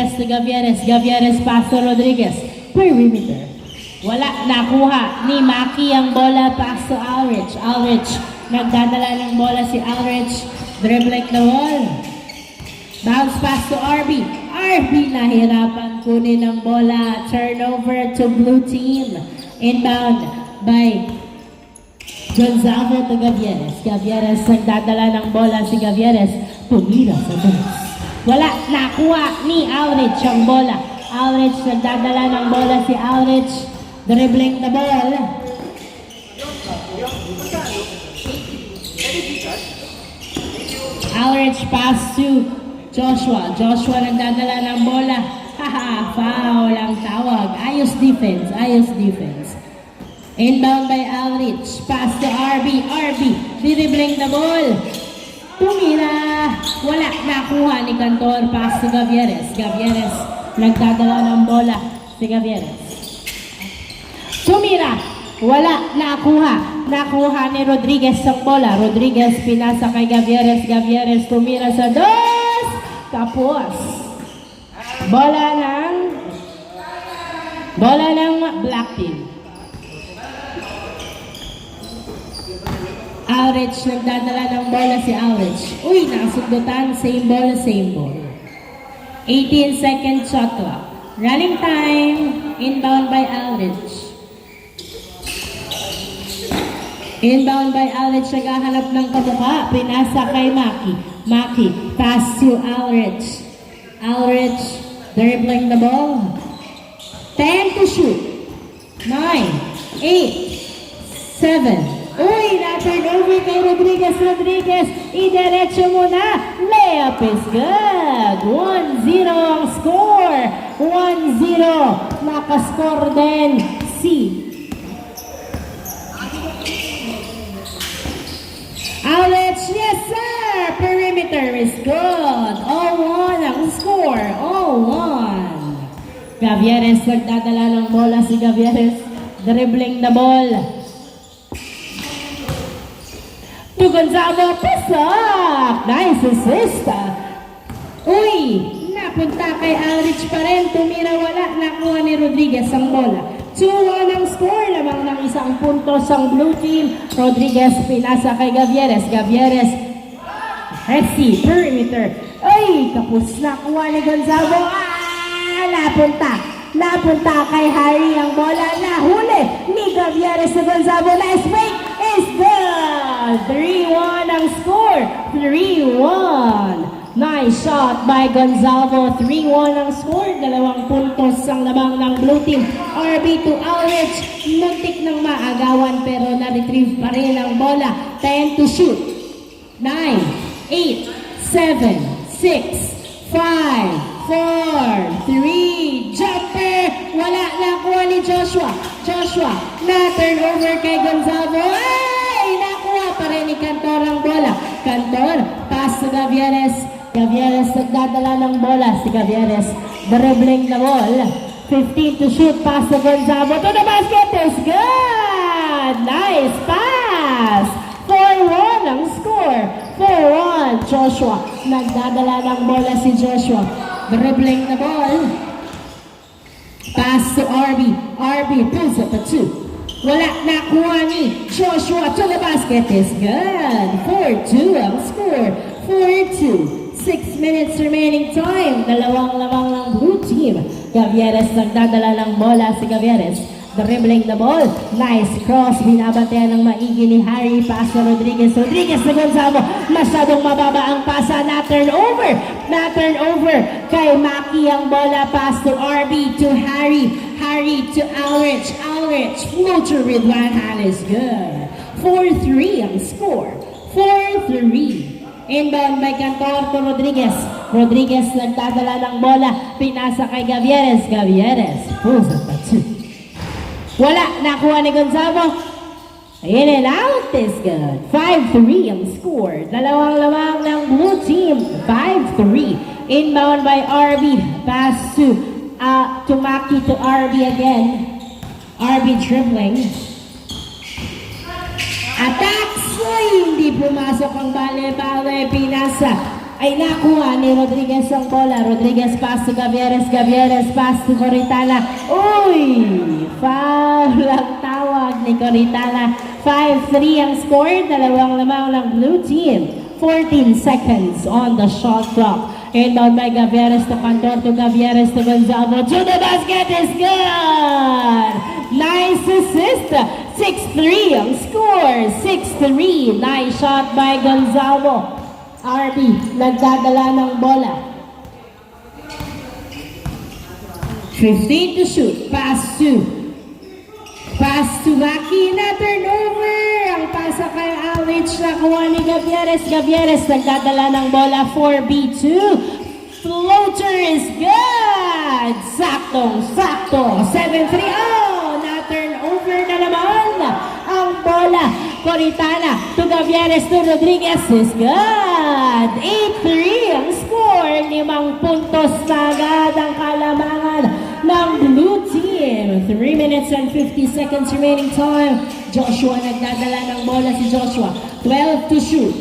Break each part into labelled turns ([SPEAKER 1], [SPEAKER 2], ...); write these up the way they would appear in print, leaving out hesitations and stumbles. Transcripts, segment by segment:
[SPEAKER 1] Gavieres, Gavieres, Pastor Rodriguez, perimeter. Wala, nakuha ni Maki ang bola, pass to Alrich. Alrich, nagdadala ng bola si Alrich, dribbling the ball. Bounce pass to RB. RB nahirapan kunin ang bola, turnover to blue team. Inbound by Gonzalo to Gavieres. Gavieres, nagdadala ng bola si Gavieres, tumira sa box. Wala, nakuha ni Alrich ang bola. Alrich, nagdadala ng bola si Alrich. Dribbling the ball. Alrich pass to Joshua. Joshua nagdadala ng bola. Haha, foul ang tawag. Ayos defense, ayos defense. Inbound by Alrich. Pass to RB. RB, dribbling the ball. Tumira. Wala, nakuha ni Cantor. Pass to Gavieres. Gavieres, nagdadala ng bola si Gavieres. Tumira. Wala, nakuha. Nakuha ni Rodriguez ang bola. Rodriguez, pinasa kay Gavieres. Gavieres, tumira sa dos. Tapos, bola ng black team. Alrich, nagdadala ng bola si Alrich. Uy, nakasundutan. Same ball, same ball. 18-second shot clock. Running time. Inbound by Alrich. Inbound by Alrich. Naghahanap ng kamukha. Pinasa kay Maki. Maki, pass to Alrich. Alrich, dribbling the ball. 10 to shoot. 9, 8, 7. Uy, na-turn over kay Rodriguez. Rodriguez, idiretso mo na. Layup is good. 1-0 ang score. 1-0. Nakascore din si Alrich. Yes, sir. Perimeter is good. 0-1 ang score. 0-1. Gavieres, nagdadala ng bola si Gavieres. Dribbling the ball. To Gonzalo, pasak! Nice assist! Uy! Napunta kay Alrich pa rin. Tumira, wala. Nakuha ni Rodriguez ang bola. 2-1 ang score. Lamang ng isang puntos ang blue team. Rodriguez, pinasa kay Gavieres. Gavieres, Rexy, perimeter. Ay! Kapos nakuha ni Gonzalo. Napunta kay Harry ang bola. Nahuli ni Gavieres sa Gonzalo. Nice break! Is good! 3-1 ang score. 3-1. Nice shot by Gonzalo. 3-1 ang score. 2 puntos ang labang ng blue team. RB to Alrich. Muntik ng maagawan pero na-retrieve pa rin ang bola. 10 to shoot. 9, 8, 7, 6, 5, 4, 3, jumper! Wala, nakuha ni Joshua. Joshua, na-turn over kay Gonzalo. Ay! Nakuha pa rin ni Cantor ang bola. Cantor, pass to Gavieres. Gavieres, nagdadala ng bola. Si Gavieres, dribbling the ball. 15 to shoot, pass to Gonzalo. To the basket is good! Nice pass! 4-1 ang score. 4-1. Joshua, nagdadala ng bola si Joshua. Dribbling the ball. Pass to RB. RB pulls up a 2. Wala, nakuha ni Joshua. To the basket is good. 4-2 ang score. 4-2. 6 minutes remaining time. 2 lamang ng blue team. Gavieres, nagdadala ng bola si Gavieres. Dribbling the ball. Nice cross. Binabantayan ng maigi ni Harry. Pasa Rodriguez. Rodriguez na Gonzalo. Masyadong mababa ang pasa. Na-turn over. Na-turn over kay Maki ang bola. Pass to RB to Harry. Harry to Alrich. Alrich. Floater with one hand is good. 4-3 ang score. 4-3. Inbound by Cantor to Rodriguez. Rodriguez nagdadala ng bola. Pinasa kay Gavieres. Gavieres pulls up a 2. Wala, nakuha ni Gonzalo. In and out is good. 5-3 ang score. 2 lamang ng blue team. 5-3. Inbound by RB. Pass to Maki to RB again. RB dribbling. Attacks! Uy, hindi pumasok ang bale-bale. Pinasa ay nakuha ni Rodriguez ang bola. Rodriguez pass to Gavieres, Gavieres pass to Coritana. Uy! Foul ang tawag ni Coritana. 5-3 ang score, dalawang lamang ng blue team. 14 seconds on the shot clock. Inbound by Gavieres to Cantor to Gavieres to Gonzalo. To the basket is good! Nice assist. 6-3 ang score. 6-3. Nice shot by Gonzalo. RB nagdadala ng bola. 15 to shoot. Pass to Maki na turnover. Ang pasa kay Alwich nakuha ni Gavieres. Gavieres nagdadala ng bola. 4B2. Floater is good. Sakto. 7-3. Oh, na turnover na naman ang bola. Coritana to Gavieres to Rodriguez is good. 8-3 ang score. 5 puntos na agad ang kalamangan ng blue team. 3 minutes and 50 seconds remaining time. Joshua nagdadala ng bola si Joshua. 12 to shoot.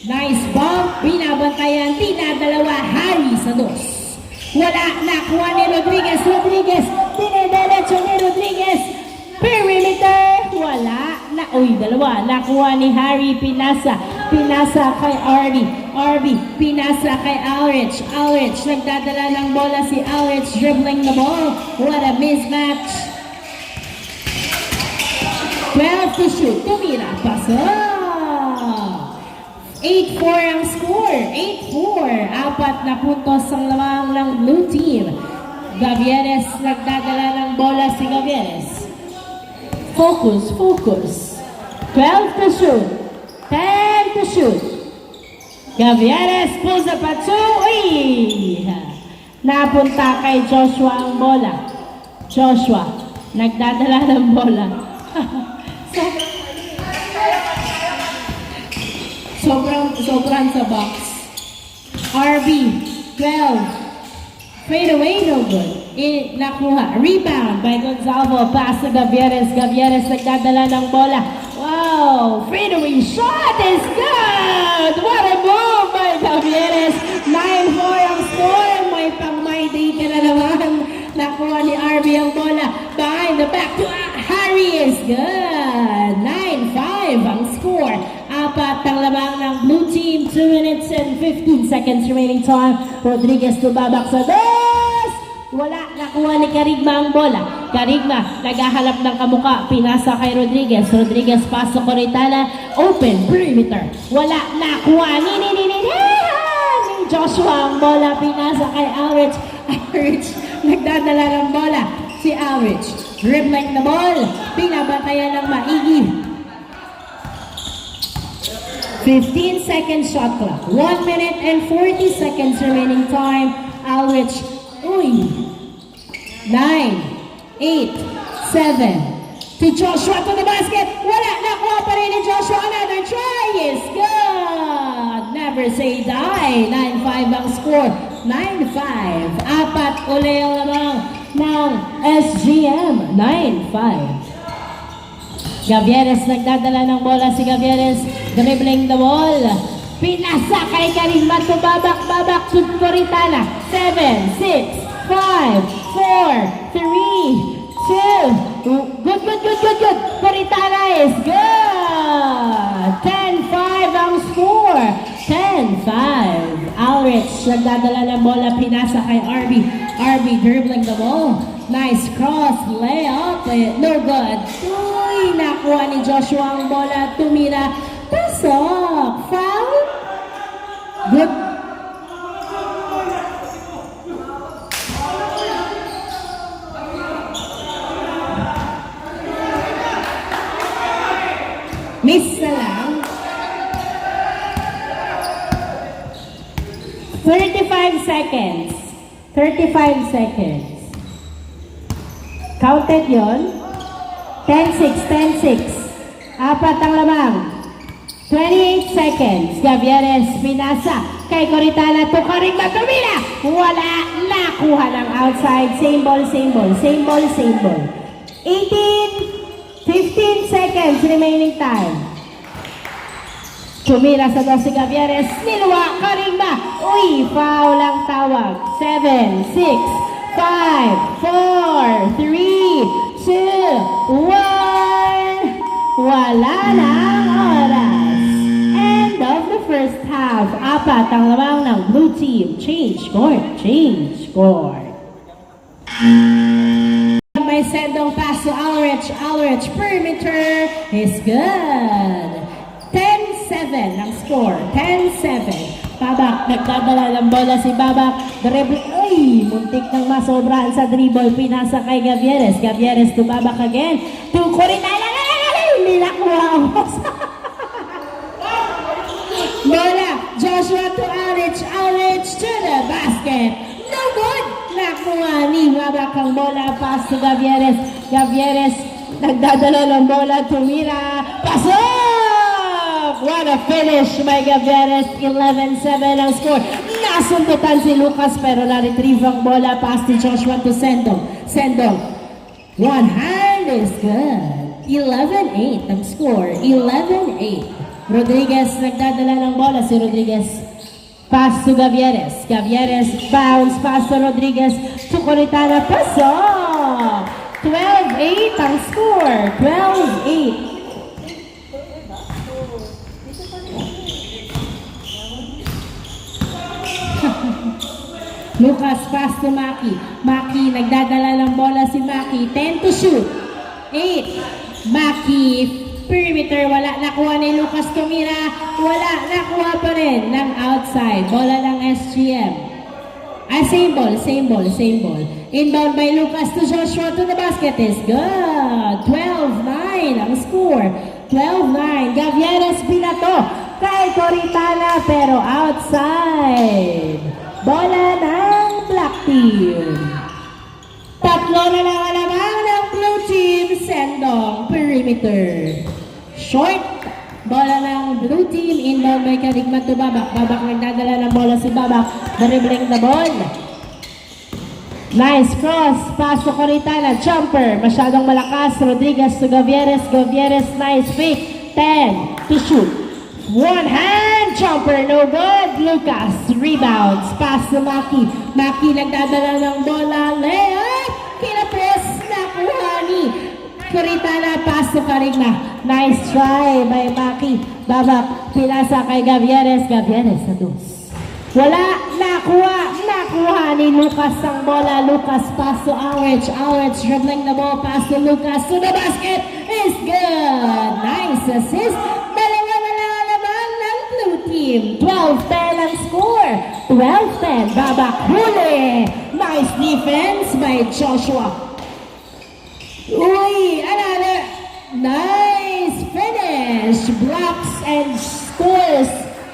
[SPEAKER 1] Nice bump. Binabantayan. Tinadalawa. Harry sa dos. Wala. Nakuha ni Rodriguez. Dinidiretso ni Rodriguez. Perimeter. Wala. Dalawa. Nakuha ni Harry. Pinasa kay RB. Pinasa kay Alrich. Nagdadala ng bola si Alrich. Dribbling the ball. What a mismatch. 12 to shoot. Tumira. Paso. 8-4 ang score. 8-4. 4 na puntos ang lamang ng blue team. Gavieres. Nagdadala ng bola si Gavieres. Focus. 12 to shoot. 10 to shoot. Gavieres pulls up at 2. Uy! Napunta kay Joshua ang bola. Joshua, nagdadala ng bola. sobrang sa box. RB, 12. Fade away, no good. Nakuha. Rebound by Gonzalo. Pass to Gavieres. Gavieres nagdadala ng bola. Wow! Fade away shot is good! What a move by Gavieres. 9-4 ang score. May pang-my day ka na naman. Nakuha ni RB ang bola. Behind the back to Harry is good. 9-5 ang score. 4 ang lamang ng blue team. 2 minutes and 15 seconds remaining time. Rodriguez tumabak sa dos. Wala. Nakuha ni Karigma ang bola. Karigma naghahalap ng kamuka. Pinasa kay Rodriguez. Rodriguez pass to Coritana. Open perimeter. Wala. Nakuha ni Joshua ang bola. Pinasa kay Alrich. Nagdadala ng bola. Si Alrich. Dribbling the ball. Pinabantayan ng maigi. 15 seconds shot clock. 1 minute and 40 seconds remaining time. Alrich. 9, 8, 7. To Joshua to the basket. Wala. Nakuha pa rin ni Joshua. Another try is good. Never say die. 9-5 ang score. 9-5. 4 uli ang lamang ng SGM. 9-5. Gavieres nagdadala ng bola si Gavieres. Dribbling the ball. Pinasa kay Karigma. Babak to Coritana. 7, 6, 5, 4, 3, 2. Good. Coritana is good. 10-5 ang score. 10-5. Alrich nagdadala ng bola. Pinasa kay RB dribbling the ball. Nice cross layup. No good. Nakuha ni Joshua ang bola. Tumira. Pasok. Foul. Good. Miss na lang. 35 seconds. 35 seconds. Counted yon. 10-6. 4 ang lamang. 28 seconds. Gavieres pinasa kay Coritana to Karigma. Tumila. Wala. Nakuha ng outside. Same ball. 18, 15 seconds remaining time. Tumira sa dos si Gavieres, niluwa, Karigma. Uy, foul ang tawag. 7, 6, 5, 4, 3, 2, 1. Wala nang oras. End of the first half. Apat ang lamang ng blue team. Change court. Change court. May sendong pass to Ulrich. Ulrich perimeter is good. 10-7 ang score. 10-7. Babak, nagdadala ng bola si Babak. Dribble, ay, muntik nang masobrahan sa dribble. Pinasa kay Gavieres. Gavieres to Babak again. To Corinala. Nilakuha ang bola. Joshua to Ulrich. Ulrich to the basket. No good. Nakuha ni Babak ang bola. Pass to Gavieres. Gavieres, nagdadala ng bola. Tumira. Pasok! What a finish by Gavieres. 11-7 ang score. Nasundutan si Lucas pero na-retrieve ang bola. Pass to Joshua to Sendong. Sendong. One hand is good. 11-8 ang score. 11-8. Rodriguez nagdadala ng bola. Si Rodriguez. Pass to Gavieres. Gavieres bounce. Pass to Rodriguez. To Coritana. Pasok! 12-8 ang score. 12-8. Lucas pass to Maki. Maki nagdadala ng bola si Maki. 10 to shoot. 8. Maki perimeter. Wala nakuha ni Lucas Tumira. Wala nakuha pa rin ng outside. Bola ng SGM. Same ball. Inbound by Lucas to Joshua to the basket is good. 12-9 ang score. 12-9. Gavieres binato kay Coritana pero outside. Bola ng black team. Tatlo na lang alamang ng blue team. Sendong perimeter. Short. Bola ng blue team. Inbound by Karigma to Babak. Babak nagdadala ng bola si Babak. Dribbling the ball. Nice cross. Pass to Coritana. Jumper. Masyadong malakas. Rodriguez to Gavieres. Gavieres. Nice fake. 10 to shoot. One hand jumper, no good. Lucas rebounds. Pass to Maki. Maki nagdadala ng bola. Layup. Kinapres. Nakuha ni Coritana. Pass to Karigma. Nice try by Maki. Babak. Pinasa kay Gavieres. Gavieres sa dos. Wala. Nakuha ni Lucas ang bola. Lucas pass to Ulrich. Ulrich dribbling the ball. Pass to Lucas. To the basket. Is good. Nice assist. Team. 12-10 ang score. 12-10. Babak huli. Nice defense by Joshua. Uy, another nice finish. Blocks and scores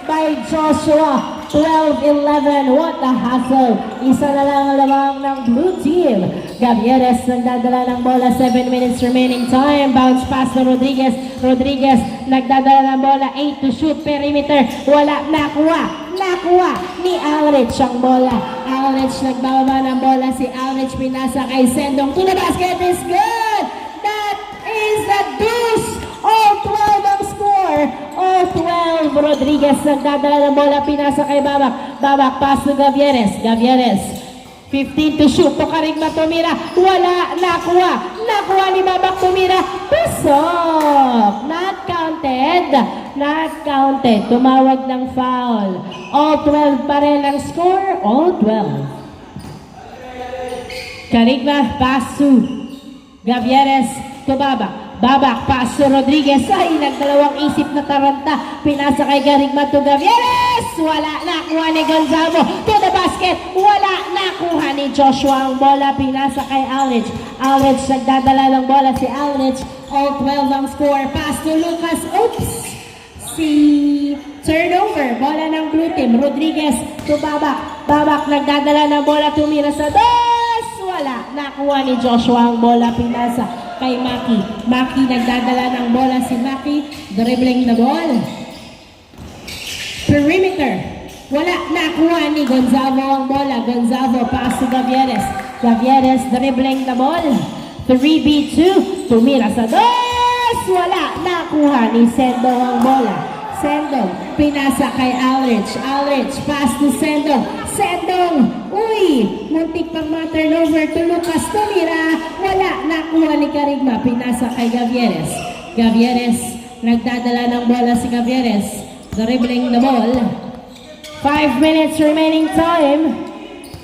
[SPEAKER 1] by Joshua. 12-11. What a hustle. Isa na lang lamang ng blue team. Gavieres nagdadala ng bola. 7 minutes remaining time. Bounce pass to Rodriguez. Rodriguez nagdadala ng bola. 8 to shoot. Perimeter. Wala. Nakuha ni Ulrich ang bola. Ulrich nagbababa ng bola. Si Ulrich pinasa kay Sendong. To the basket is good. That is a deuce. All 12 ang score. All 12. Rodriguez nagdadala ng bola. Pinasa kay Babak. Babak pass to Gavieres. Gavieres. 15 to shoot. To Karigma Tumira. Wala. Nakuha ni Babak Tumira. Pasok. Not counted. Tumawag ng foul. All 12 pa rin ang score. All 12. Karigma pass to Gavieres to Babak. Babak, pass to Rodriguez. Ay, nagdalawang isip na taranta. Pinasa kay Karigma to Gavieres. Wala, nakuha ni Gonzalo. To the basket. Wala, nakuha ni Joshua ang bola. Pinasa kay Ulrich. Ulrich, nagdadala ng bola si Ulrich. All 12 ang score. Pass to Lucas. Oops! Turnover. Bola ng blue team. Rodriguez to Babak. Babak, nagdadala ng bola. Tumira sa dos. Wala, nakuha ni Joshua ang bola. Pinasa kay Maki. Maki nagdadala ng bola si Maki. Dribbling the ball. Perimeter. Wala. Nakuha ni Gonzalo ang bola. Gonzalo pass to Gavieres. Gavieres dribbling the ball. 3v2. Tumira sa dos. Wala. Nakuha ni Sendo ang bola. Sendong, pinasa kay Aldrich. Aldrich, pass to Sendong. Sendong, uy! Muntik pang ma-turnover to Lucas tumira. Wala, nakuha ni Carigma. Pinasa kay Gavieres. Gavieres, nagdadala ng bola si Gavieres. Dribbling the ball. 5 minutes remaining time.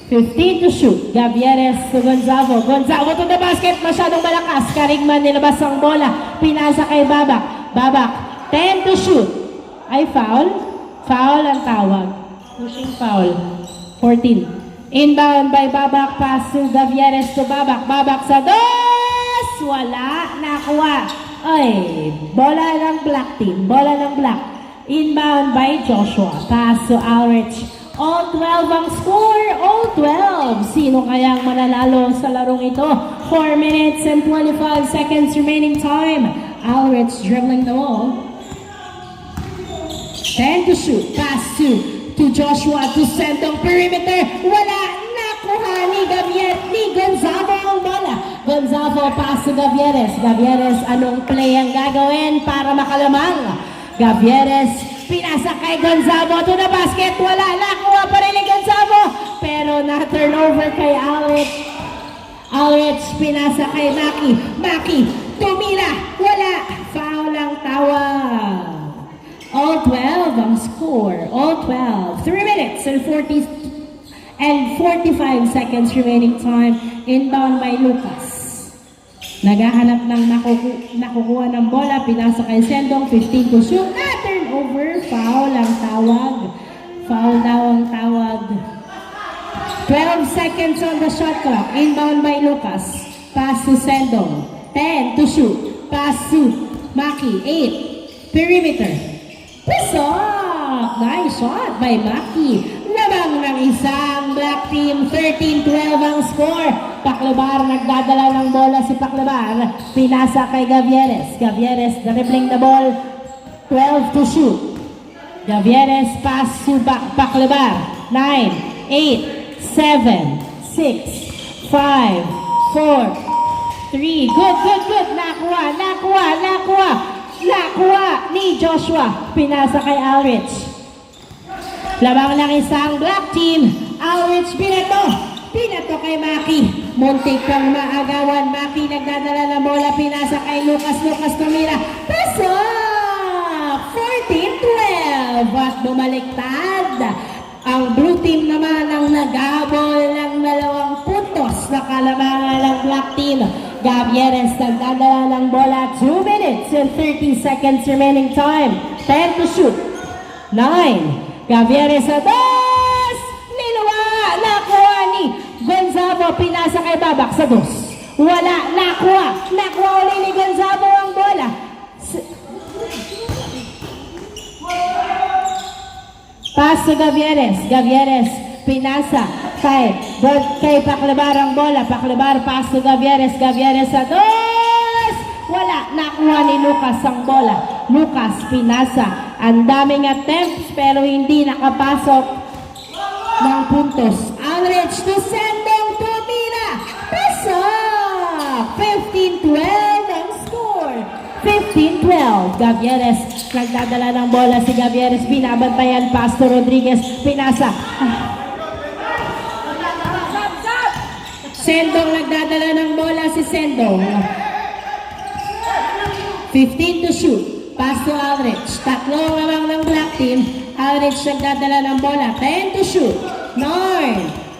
[SPEAKER 1] 15 to shoot. Gavieres to Gonzalo. Gonzalo to the basket. Masyadong malakas. Carigma nilabas ang bola. Pinasa kay Babak. Babak. 10 to shoot. Ay foul? Foul ang tawag. Pushing foul. 14. Inbound by Babak. Pass to Gavieres to Babak. Babak sa dos. Wala. Nakuha. Ay. Bola ng black team. Bola ng black. Inbound by Joshua. Pass to Aldrich. All 12 ang score. All 12. Sino kayang mananalo sa larong ito? 4 minutes and 25 seconds remaining time. Aldrich dribbling the ball. 10 to shoot. Pass to Joshua to Sendong perimeter. Wala. Nakuha ni Gonzalo ang bola. Gonzalo pass to Gavieres. Gavieres, anong play ang gagawin para makalamang? Gavieres, pinasa kay Gonzalo to the basket. Wala. Nakuha pa rin ni Gonzalo. Pero na-turnover kay Aldrich. Aldrich, pinasa kay Maki. Maki, tumira. Wala. Foul ang tawag. All 12 ang score. All 12. 3 minutes and 45 seconds remaining time. Inbound by Lucas. Naghahanap ng nakukuha ng bola. Pinasa kay Sendong. 15 to shoot. Turnover. Foul ang tawag. Foul daw ang tawag. 12 seconds on the shot clock. Inbound by Lucas. Pass to Sendong. 10 to shoot. Pass to Maki. 8. Perimeter. Pasok! Nice shot by Maki. Labang ng isang black team. 13-12 ang score. Paclabar, nagdadala ng bola si Paclabar. Pinasa kay Gavieres. Gavieres dribbling the ball. 12 to shoot. Gavieres pass to Paclabar. 9, 8, 7, 6, 5, 4, 3. Good. Nakuha ni Joshua. Pinasa kay Aldrich. Labang ng isang black team. Aldrich Pinato kay Maki. Muntik kang maagawan. Maki nagdadala ng bola. Pinasa kay Lucas. Lucas tumira. Pasok! 14-12. At bumaliktad. Ang blue team naman ang naghabol ng 2 puntos na kalamangan ng black team. Gavieres nagdadala ng bola. 2 minutes and 30 seconds remaining time. 10 to shoot. 9. Gavieres sa dos. Niluwa. Nakuha ni Gonzalo. Pinasa kay Babak sa dos. Wala. Nakuha ulit ni Gonzalo ang bola. Pass to Gavieres. Gavieres pinasa kay Paclabar ang bola. Paclabar pass to Gavieres. Gavieres sa dos. Wala. Nakuha ni Lucas ang bola. Lucas pinasa. Ang daming attempts pero hindi nakapasok ng puntos. Aldrich to Sendong tumira. Pasok! 15-12 ang score. 15-12. Gavieres nagdadala ng bola si Gavieres. Binabantayan Pastor Rodriguez. Pinasa. Sendong nagdadala ng bola si Sendong. 15 to shoot. Pass to Aldrich. Tatlong lamang ng black team. Aldrich nagdadala ng bola. 10 to shoot. 9,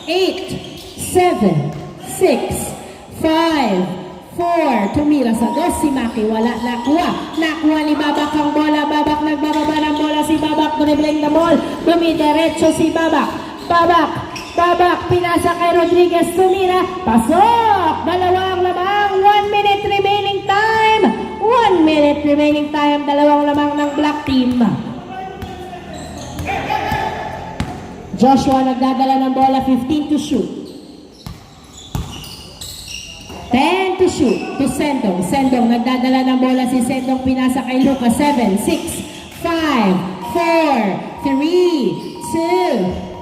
[SPEAKER 1] 8, 7, 6, 5, 4. Tumira sa dos si Maki. Wala. Nakuha ni Babak ang bola. Babak nagbababa ng bola si Babak. Dribbling the ball. Dumidiretso si Babak. Babak. Pinasa kay Rodriguez. Tumira. Pasok. Dalawang lamang. 1 minute remaining time. 1 minute remaining time. Dalawang lamang ng black team. Joshua nagdadala ng bola. 15 to shoot. 10 to shoot. To Sendong. Sendong nagdadala ng bola si Sendong. Pinasa kay Lucas. 7, 6, 5, 4, 3, 2,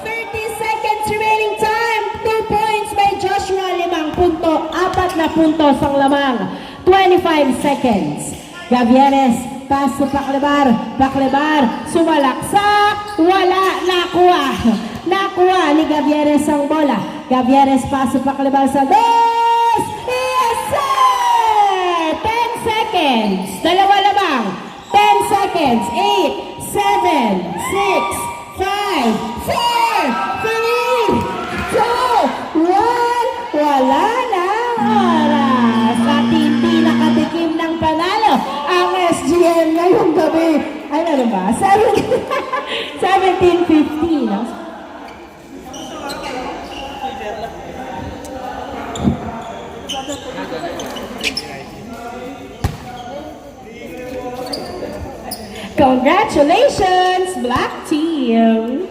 [SPEAKER 1] 30 seconds remaining time. 2 points by Joshua. 5 punto. 4 na puntos ang lamang. 25 seconds. Gavieres, pass to Paclebar. Paclebar, sumalaksak. Wala, nakuha. Nakuha ni Gavieres ang bola. Gavieres, pass to Paclebar sa dos. Yes, sir! 10 seconds. Dalawa lamang. 10 seconds. 8, 7, 6, 5, 4, 3, 2, 1. Wala na oras. At hindi nakatikim ng panalo ang SGN ngayong gabi. Ay, ano ba? 17:15. No? Congratulations, Black Team!